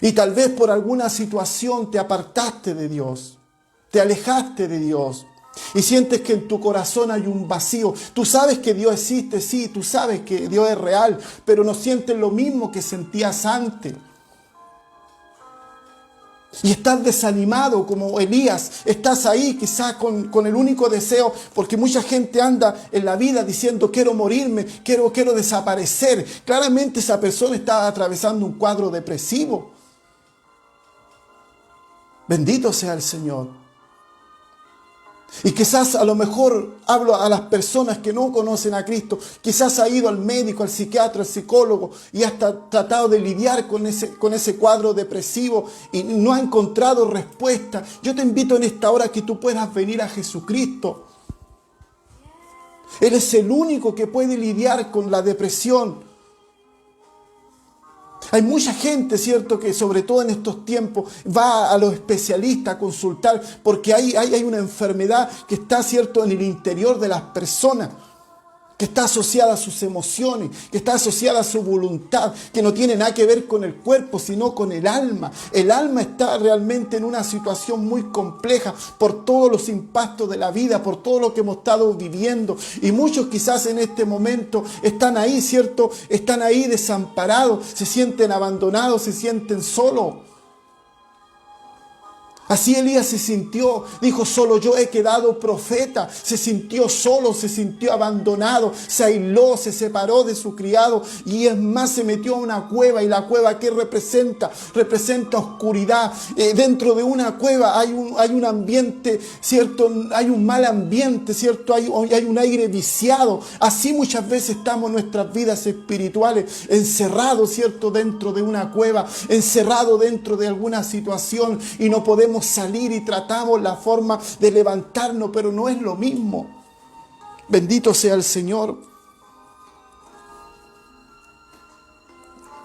Y tal vez por alguna situación te apartaste de Dios. Te alejaste de Dios. Y sientes que en tu corazón hay un vacío. Tú sabes que Dios existe, sí. Tú sabes que Dios es real. Pero no sientes lo mismo que sentías antes. Y estás desanimado como Elías. Estás ahí quizás con el único deseo, porque mucha gente anda en la vida diciendo quiero morirme, quiero desaparecer. Claramente esa persona está atravesando un cuadro depresivo. Bendito sea el Señor. Y quizás a lo mejor hablo a las personas que no conocen a Cristo. Quizás ha ido al médico, al psiquiatra, al psicólogo y hasta tratado de lidiar con ese cuadro depresivo y no ha encontrado respuesta. Yo te invito en esta hora que tú puedas venir a Jesucristo. Él es el único que puede lidiar con la depresión. Hay mucha gente, ¿cierto?, que sobre todo en estos tiempos va a los especialistas a consultar porque hay una enfermedad que está, ¿cierto?, en el interior de las personas, que está asociada a sus emociones, que está asociada a su voluntad, que no tiene nada que ver con el cuerpo, sino con el alma. El alma está realmente en una situación muy compleja por todos los impactos de la vida, por todo lo que hemos estado viviendo. Y muchos quizás en este momento están ahí, ¿cierto? Están ahí desamparados, se sienten abandonados, se sienten solos. Así Elías se sintió, dijo, solo yo he quedado profeta. Se sintió solo, se sintió abandonado, se aisló, se separó de su criado y es más, se metió a una cueva. ¿Y la cueva qué representa? Representa oscuridad. Dentro de una cueva hay un ambiente, ¿cierto? Hay un mal ambiente, ¿cierto? Hay un aire viciado. Así muchas veces estamos en nuestras vidas espirituales, encerrados, ¿cierto? Dentro de una cueva, encerrados dentro de alguna situación y no podemos salir y tratamos la forma de levantarnos, pero no es lo mismo. Bendito sea el Señor.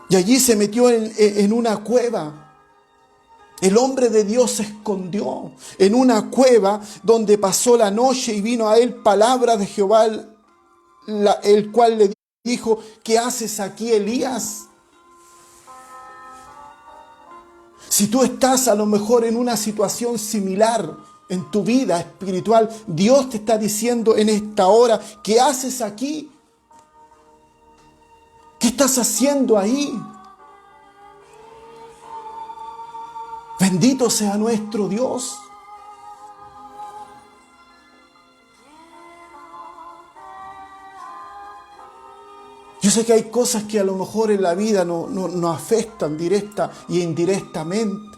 Y allí se metió en una cueva. El hombre de Dios se escondió en una cueva donde pasó la noche y vino a él palabra de Jehová, el cual le dijo, ¿qué haces aquí, Elías? Si tú estás a lo mejor en una situación similar en tu vida espiritual, Dios te está diciendo en esta hora, ¿qué haces aquí? ¿Qué estás haciendo ahí? Bendito sea nuestro Dios. Yo sé que hay cosas que a lo mejor en la vida nos afectan directa y indirectamente.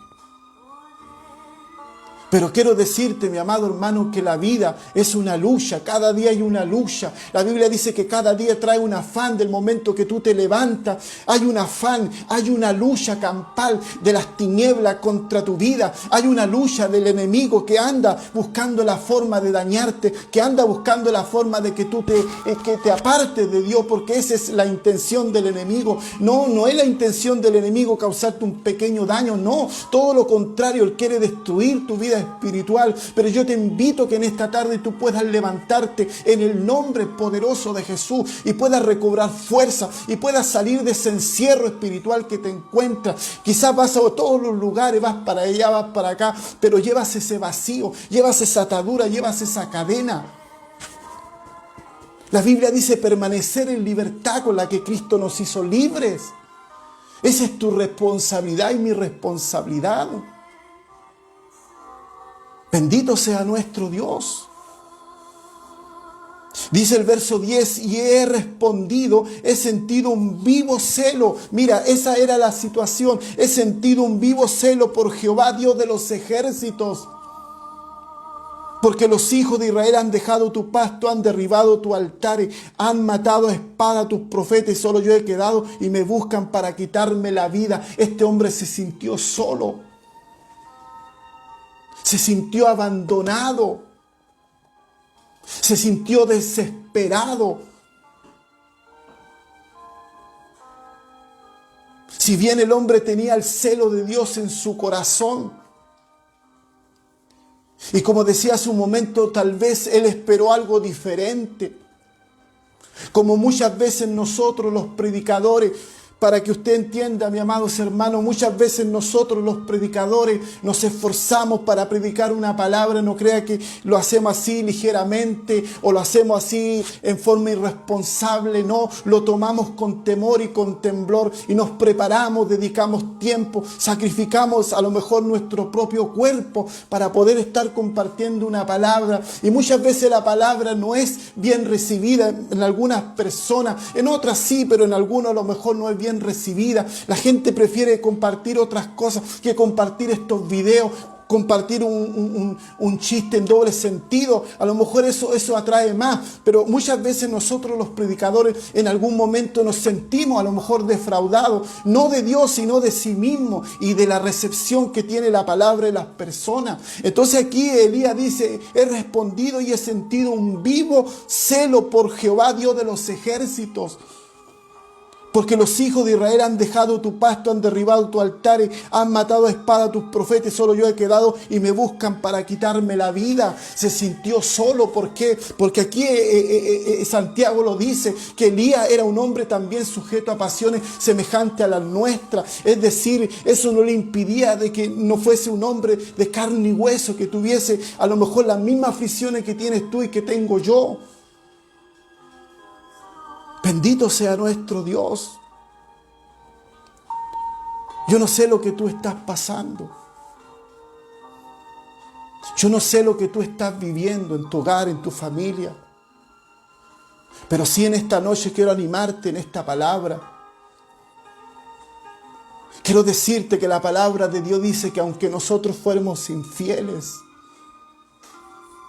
Pero quiero decirte, mi amado hermano, que la vida es una lucha. Cada día hay una lucha. La Biblia dice que cada día trae un afán del momento que tú te levantas. Hay un afán, hay una lucha campal de las tinieblas contra tu vida. Hay una lucha del enemigo que anda buscando la forma de dañarte, que anda buscando la forma de que tú te apartes de Dios, porque esa es la intención del enemigo. No es la intención del enemigo causarte un pequeño daño, no. Todo lo contrario, él quiere destruir tu vida espiritual, pero yo te invito que en esta tarde tú puedas levantarte en el nombre poderoso de Jesús y puedas recobrar fuerza y puedas salir de ese encierro espiritual que te encuentras. Quizás vas a todos los lugares, vas para allá, vas para acá, pero llevas ese vacío, llevas esa atadura, llevas esa cadena. La Biblia dice permanecer en libertad con la que Cristo nos hizo libres. Esa es tu responsabilidad y mi responsabilidad. Bendito sea nuestro Dios. Dice el verso 10, y he respondido, he sentido un vivo celo. Mira, esa era la situación. He sentido un vivo celo por Jehová, Dios de los ejércitos. Porque los hijos de Israel han dejado tu pasto, han derribado tu altar, han matado a espada a tus profetas, y solo yo he quedado y me buscan para quitarme la vida. Este hombre se sintió solo. Se sintió abandonado, se sintió desesperado. Si bien el hombre tenía el celo de Dios en su corazón, y como decía hace un momento, tal vez él esperó algo diferente. Como muchas veces nosotros los predicadores, para que usted entienda, mi amados hermanos, muchas veces nosotros los predicadores nos esforzamos para predicar una palabra. No crea que lo hacemos así ligeramente o lo hacemos así en forma irresponsable. No, lo tomamos con temor y con temblor y nos preparamos, dedicamos tiempo, sacrificamos a lo mejor nuestro propio cuerpo para poder estar compartiendo una palabra. Y muchas veces la palabra no es bien recibida en algunas personas, en otras sí, pero en algunos a lo mejor no es bien recibida. La gente prefiere compartir otras cosas que compartir estos videos. compartir un chiste en doble sentido. A lo mejor eso atrae más, pero muchas veces nosotros los predicadores en algún momento nos sentimos a lo mejor defraudados, no de Dios, sino de sí mismo y de la recepción que tiene la palabra de las personas. Entonces aquí Elías dice: he respondido y he sentido un vivo celo por Jehová, Dios de los ejércitos. Porque los hijos de Israel han dejado tu pasto, han derribado tu altar, han matado a espada a tus profetas, solo yo he quedado y me buscan para quitarme la vida. Se sintió solo. ¿Por qué? Porque aquí Santiago lo dice, que Elías era un hombre también sujeto a pasiones semejantes a las nuestras. Es decir, eso no le impidía de que no fuese un hombre de carne y hueso, que tuviese a lo mejor las mismas aficiones que tienes tú y que tengo yo. Bendito sea nuestro Dios. Yo no sé lo que tú estás pasando. Yo no sé lo que tú estás viviendo en tu hogar, en tu familia. Pero sí, en esta noche quiero animarte en esta palabra. Quiero decirte que la palabra de Dios dice que aunque nosotros fuéramos infieles,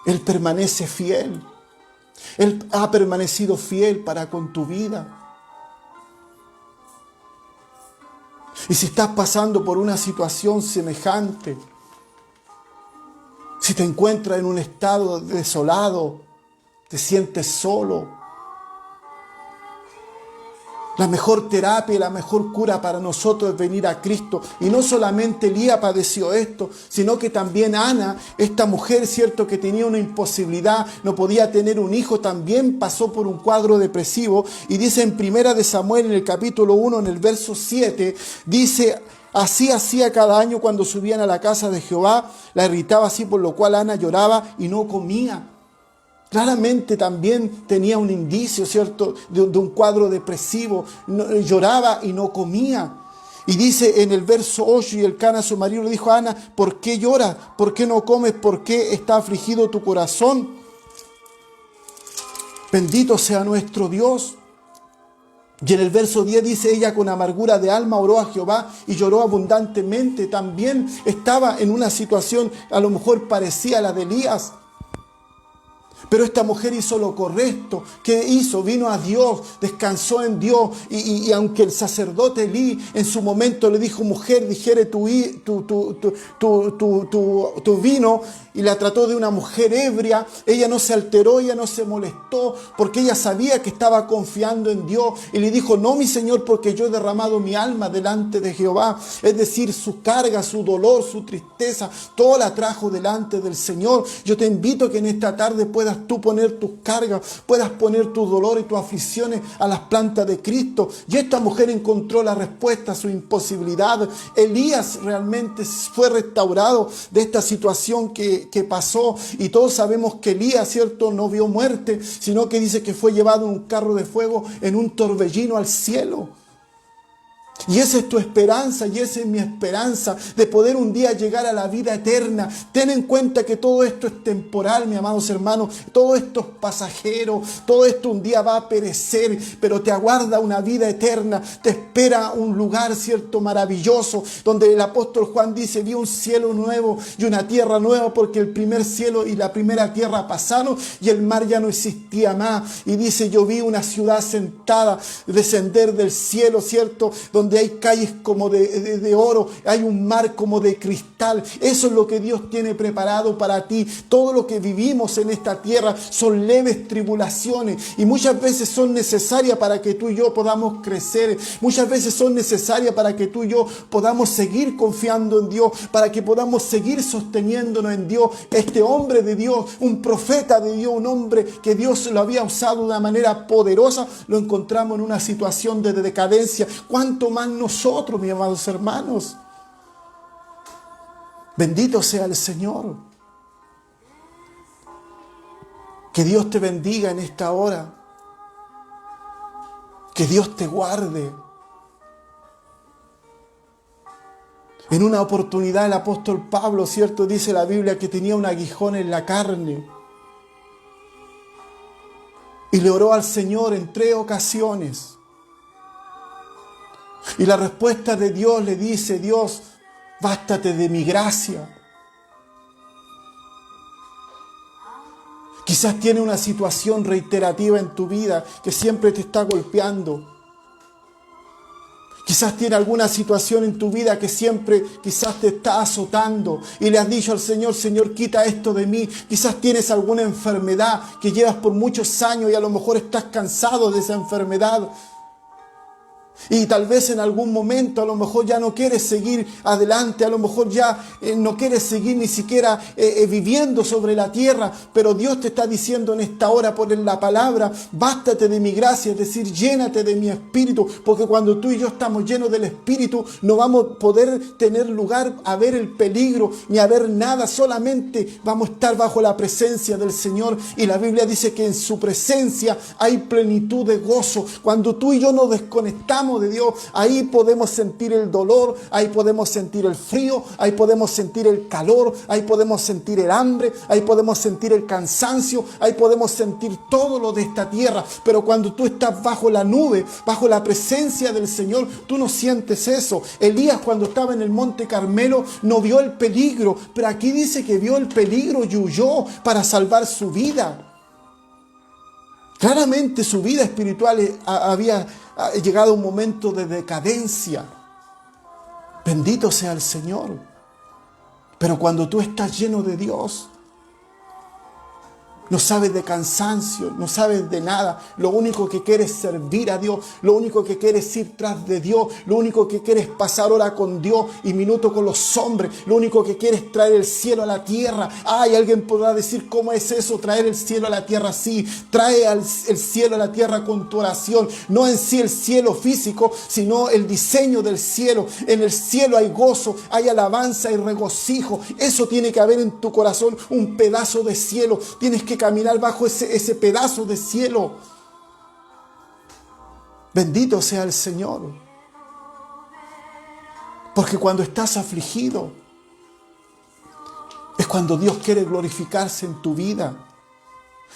Él permanece fiel. Él ha permanecido fiel para con tu vida. Y si estás pasando por una situación semejante, si te encuentras en un estado desolado, te sientes solo, la mejor terapia y la mejor cura para nosotros es venir a Cristo. Y no solamente Elías padeció esto, sino que también Ana, esta mujer, cierto, que tenía una imposibilidad, no podía tener un hijo, también pasó por un cuadro depresivo. Y dice en 1 Samuel, en el capítulo 1, en el verso 7, dice: así hacía cada año cuando subían a la casa de Jehová, la irritaba así, por lo cual Ana lloraba y no comía. Claramente también tenía un indicio, ¿cierto?, de un cuadro depresivo. Lloraba y no comía. Y dice en el verso 8, y Elcana su marido le dijo a Ana: ¿por qué lloras? ¿Por qué no comes? ¿Por qué está afligido tu corazón? Bendito sea nuestro Dios. Y en el verso 10 dice: ella con amargura de alma oró a Jehová y lloró abundantemente. También estaba en una situación a lo mejor parecida a la de Elías. Pero esta mujer hizo lo correcto. ¿Qué hizo? Vino a Dios, descansó en Dios. Y aunque el sacerdote Elí en su momento le dijo: mujer, digiere tu vino, y la trató de una mujer ebria, ella no se alteró, ella no se molestó, porque ella sabía que estaba confiando en Dios. Y le dijo: no, mi Señor, porque yo he derramado mi alma delante de Jehová. Es decir, su carga, su dolor, su tristeza, todo la trajo delante del Señor. Yo te invito a que en esta tarde puedas tú poner tus cargas, puedas poner tu dolor y tus aflicciones a las plantas de Cristo. Y esta mujer encontró la respuesta a su imposibilidad. Elías realmente fue restaurado de esta situación que pasó. Y todos sabemos que Elías, ¿cierto?, no vio muerte, sino que dice que fue llevado en un carro de fuego, en un torbellino al cielo. Y esa es tu esperanza, y esa es mi esperanza, de poder un día llegar a la vida eterna. Ten en cuenta que todo esto es temporal, mis amados hermanos. Todo esto es pasajero. Todo esto un día va a perecer, pero te aguarda una vida eterna. Te espera un lugar, cierto, maravilloso, donde el apóstol Juan dice: vi un cielo nuevo y una tierra nueva, porque el primer cielo y la primera tierra pasaron y el mar ya no existía más. Y dice: yo vi una ciudad sentada descender del cielo, cierto, donde hay calles como de oro, hay un mar como de cristal. Eso es lo que Dios tiene preparado para ti. Todo lo que vivimos en esta tierra son leves tribulaciones, y muchas veces son necesarias para que tú y yo podamos crecer. Muchas veces son necesarias para que tú y yo podamos seguir confiando en Dios, para que podamos seguir sosteniéndonos en Dios. Este hombre de Dios, un profeta de Dios, un hombre que Dios lo había usado de una manera poderosa, lo encontramos en una situación de decadencia. ¿Cuánto más nosotros, mis amados hermanos? Bendito sea el Señor. Que Dios te bendiga en esta hora. Que Dios te guarde. En una oportunidad el apóstol Pablo, cierto, dice la Biblia que tenía un aguijón en la carne. Y le oró al Señor en 3 ocasiones. Y la respuesta de Dios le dice: Dios, bástate de mi gracia. Quizás tienes una situación reiterativa en tu vida que siempre te está golpeando. Quizás tienes alguna situación en tu vida que siempre quizás te está azotando y le has dicho al Señor, Señor, quita esto de mí. Quizás tienes alguna enfermedad que llevas por muchos años y a lo mejor estás cansado de esa enfermedad. Y tal vez en algún momento a lo mejor ya no quieres seguir adelante, a lo mejor ya no quieres seguir ni siquiera viviendo sobre la tierra, pero Dios te está diciendo en esta hora por la palabra, bástate de mi gracia, es decir, llénate de mi espíritu, porque cuando tú y yo estamos llenos del espíritu no vamos a poder tener lugar a ver el peligro ni a ver nada, solamente vamos a estar bajo la presencia del Señor, y la Biblia dice que en su presencia hay plenitud de gozo. Cuando tú y yo nos desconectamos de Dios, ahí podemos sentir el dolor, ahí podemos sentir el frío, ahí podemos sentir el calor, ahí podemos sentir el hambre, ahí podemos sentir el cansancio, ahí podemos sentir todo lo de esta tierra. Pero cuando tú estás bajo la nube, bajo la presencia del Señor, tú no sientes eso. Elías, cuando estaba en el monte Carmelo, no vio el peligro, pero aquí dice que vio el peligro y huyó para salvar su vida. Claramente su vida espiritual había llegado a un momento de decadencia. Bendito sea el Señor. Pero cuando tú estás lleno de Dios, no sabes de cansancio, no sabes de nada. Lo único que quieres es servir a Dios. Lo único que quieres es ir tras de Dios. Lo único que quieres es pasar hora con Dios y minuto con los hombres. Lo único que quieres es traer el cielo a la tierra. Ay, alguien podrá decir, ¿cómo es eso? Traer el cielo a la tierra. Sí, trae el cielo a la tierra con tu oración. No en sí el cielo físico, sino el diseño del cielo. En el cielo hay gozo, hay alabanza y regocijo. Eso tiene que haber en tu corazón, un pedazo de cielo. Tienes que caminar bajo ese pedazo de cielo. Bendito sea el Señor. Porque cuando estás afligido, es cuando Dios quiere glorificarse en tu vida.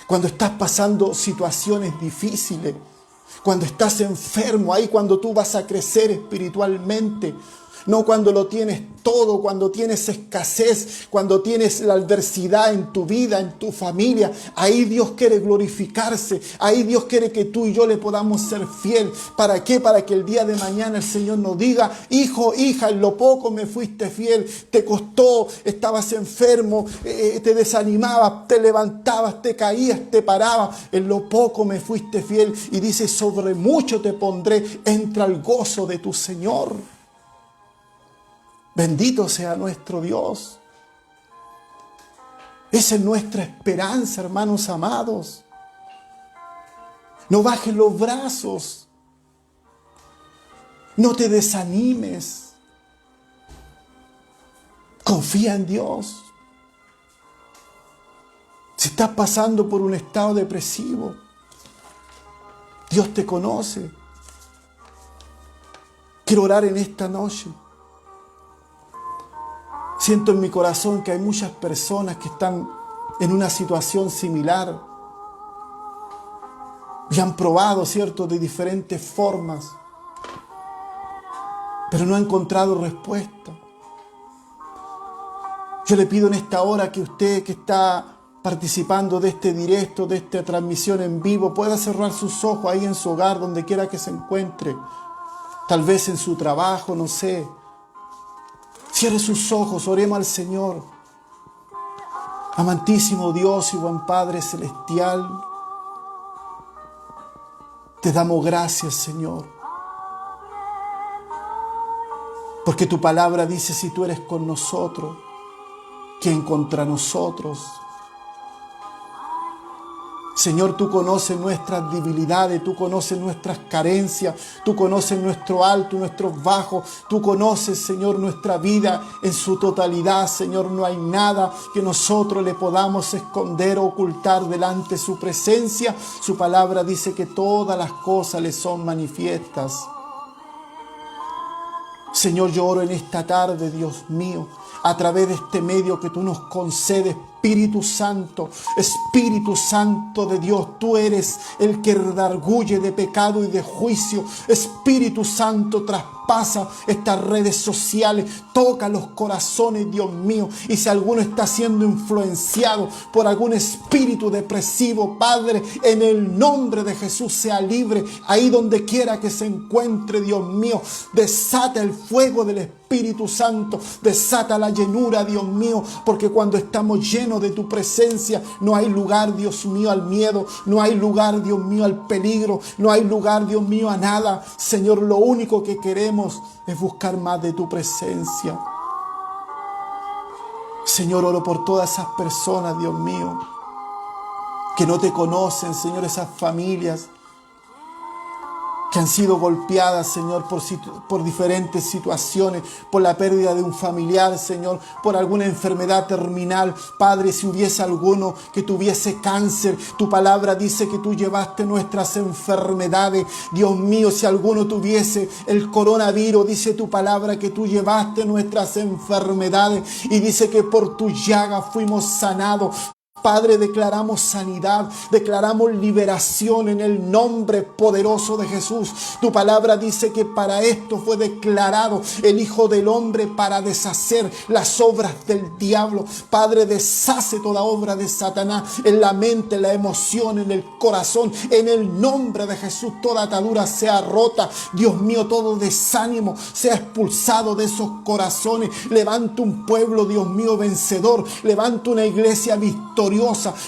Cuando estás pasando situaciones difíciles, cuando estás enfermo, ahí cuando tú vas a crecer espiritualmente. No cuando lo tienes todo, cuando tienes escasez, cuando tienes la adversidad en tu vida, en tu familia. Ahí Dios quiere glorificarse. Ahí Dios quiere que tú y yo le podamos ser fiel. ¿Para qué? Para que el día de mañana el Señor nos diga, hijo, hija, en lo poco me fuiste fiel. Te costó, estabas enfermo, te desanimabas, te levantabas, te caías, te parabas. En lo poco me fuiste fiel. Y dice, sobre mucho te pondré, entra al gozo de tu Señor. Bendito sea nuestro Dios. Esa es nuestra esperanza, hermanos amados. No bajes los brazos. No te desanimes. Confía en Dios. Si estás pasando por un estado depresivo, Dios te conoce. Quiero orar en esta noche. Siento en mi corazón que hay muchas personas que están en una situación similar y han probado, ¿cierto?, de diferentes formas, pero no han encontrado respuesta. Yo le pido en esta hora que usted que está participando de este directo, de esta transmisión en vivo, pueda cerrar sus ojos ahí en su hogar, donde quiera que se encuentre, tal vez en su trabajo, no sé. Cierre sus ojos, oremos al Señor. Amantísimo Dios y buen Padre Celestial, te damos gracias, Señor. Porque tu palabra dice, si tú eres con nosotros, ¿quién contra nosotros? Señor, tú conoces nuestras debilidades, tú conoces nuestras carencias, tú conoces nuestro alto, nuestros bajos, tú conoces, Señor, nuestra vida en su totalidad. Señor, no hay nada que nosotros le podamos esconder o ocultar delante de su presencia. Su palabra dice que todas las cosas le son manifiestas. Señor, yo oro en esta tarde, Dios mío, a través de este medio que tú nos concedes, Espíritu Santo de Dios, tú eres el que redarguye de pecado y de juicio. Espíritu Santo, traspasa estas redes sociales, toca los corazones, Dios mío. Y si alguno está siendo influenciado por algún espíritu depresivo, Padre, en el nombre de Jesús, sea libre ahí donde quiera que se encuentre, Dios mío. Desata el fuego del Espíritu Santo, desata la llenura, Dios mío, porque cuando estamos llenos de tu presencia, no hay lugar, Dios mío, al miedo, no hay lugar, Dios mío, al peligro, no hay lugar, Dios mío, a nada. Señor, lo único que queremos es buscar más de tu presencia. Señor, oro por todas esas personas, Dios mío, que no te conocen, Señor, esas familias que han sido golpeadas, Señor, por diferentes situaciones, por la pérdida de un familiar, Señor, por alguna enfermedad terminal. Padre, si hubiese alguno que tuviese cáncer, tu palabra dice que tú llevaste nuestras enfermedades. Dios mío, si alguno tuviese el coronavirus, dice tu palabra que tú llevaste nuestras enfermedades y dice que por tu llaga fuimos sanados. Padre, declaramos sanidad, declaramos liberación en el nombre poderoso de Jesús. Tu palabra dice que para esto fue declarado el Hijo del Hombre, para deshacer las obras del diablo. Padre, deshace toda obra de Satanás en la mente, en la emoción, en el corazón. En el nombre de Jesús, toda atadura sea rota. Dios mío, todo desánimo sea expulsado de esos corazones. Levanta un pueblo, Dios mío, vencedor. Levanta una iglesia victoriosa.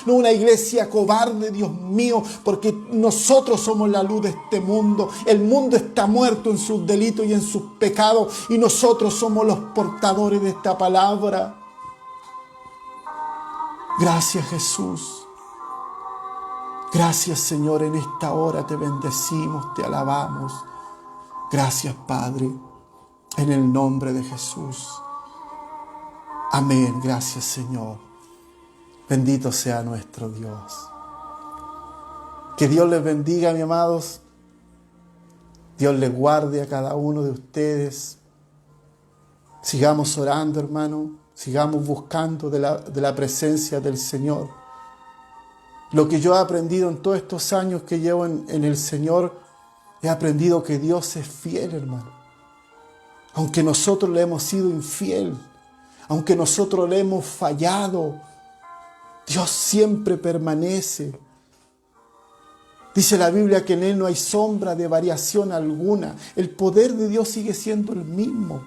No una iglesia cobarde, Dios mío, porque nosotros somos la luz de este mundo. El mundo está muerto en sus delitos y en sus pecados, y nosotros somos los portadores de esta palabra. Gracias, Jesús. Gracias, Señor, en esta hora te bendecimos, te alabamos. Gracias, Padre, en el nombre de Jesús. Amén. Gracias, Señor. Bendito sea nuestro Dios. Que Dios les bendiga, mis amados. Dios les guarde a cada uno de ustedes. Sigamos orando, hermano. Sigamos buscando de la presencia del Señor. Lo que yo he aprendido en todos estos años que llevo en el Señor, he aprendido que Dios es fiel, hermano. Aunque nosotros le hemos sido infiel, aunque nosotros le hemos fallado, Dios siempre permanece. Dice la Biblia que en Él no hay sombra de variación alguna. El poder de Dios sigue siendo el mismo.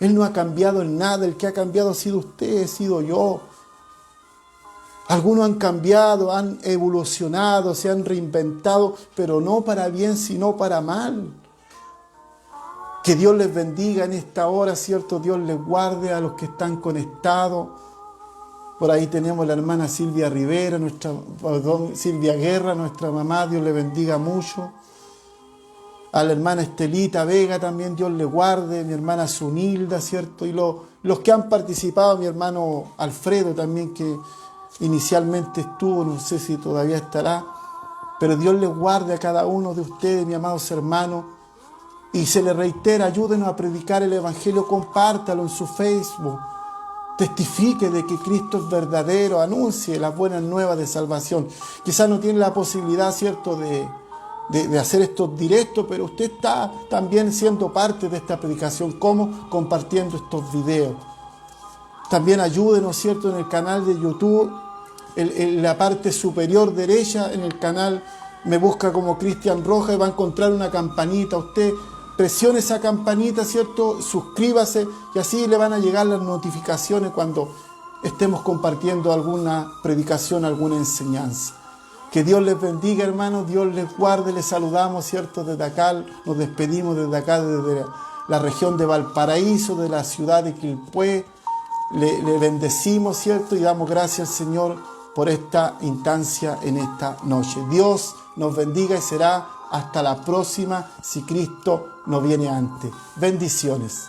Él no ha cambiado en nada. El que ha cambiado ha sido usted, he sido yo. Algunos han cambiado, han evolucionado, se han reinventado, pero no para bien, sino para mal. Que Dios les bendiga en esta hora, ¿cierto? Dios les guarde a los que están conectados. Por ahí tenemos la hermana Silvia Rivera, Silvia Guerra, nuestra mamá, Dios le bendiga mucho. A la hermana Estelita Vega también, Dios le guarde. Mi hermana Zunilda, ¿cierto? Y los que han participado, mi hermano Alfredo también, que inicialmente estuvo, no sé si todavía estará. Pero Dios les guarde a cada uno de ustedes, mis amados hermanos. Y se les reitera, ayúdenos a predicar el Evangelio, compártalo en su Facebook. Testifique de que Cristo es verdadero, anuncie las buenas nuevas de salvación. Quizás no tiene la posibilidad, ¿cierto?, de hacer estos directos, pero usted está también siendo parte de esta predicación. ¿Cómo? Compartiendo estos videos. También ayúdenos, ¿cierto?, en el canal de YouTube, en la parte superior derecha, en el canal, me busca como Cristian Rojas y va a encontrar una campanita. Usted presione esa campanita, ¿cierto? Suscríbase y así le van a llegar las notificaciones cuando estemos compartiendo alguna predicación, alguna enseñanza. Que Dios les bendiga, hermanos, Dios les guarde. Les saludamos, ¿cierto? Desde acá, nos despedimos desde acá, desde la región de Valparaíso, de la ciudad de Quilpué. Le bendecimos, ¿cierto? Y damos gracias al Señor por esta instancia en esta noche. Dios nos bendiga y será hasta la próxima si Cristo no viene antes. Bendiciones.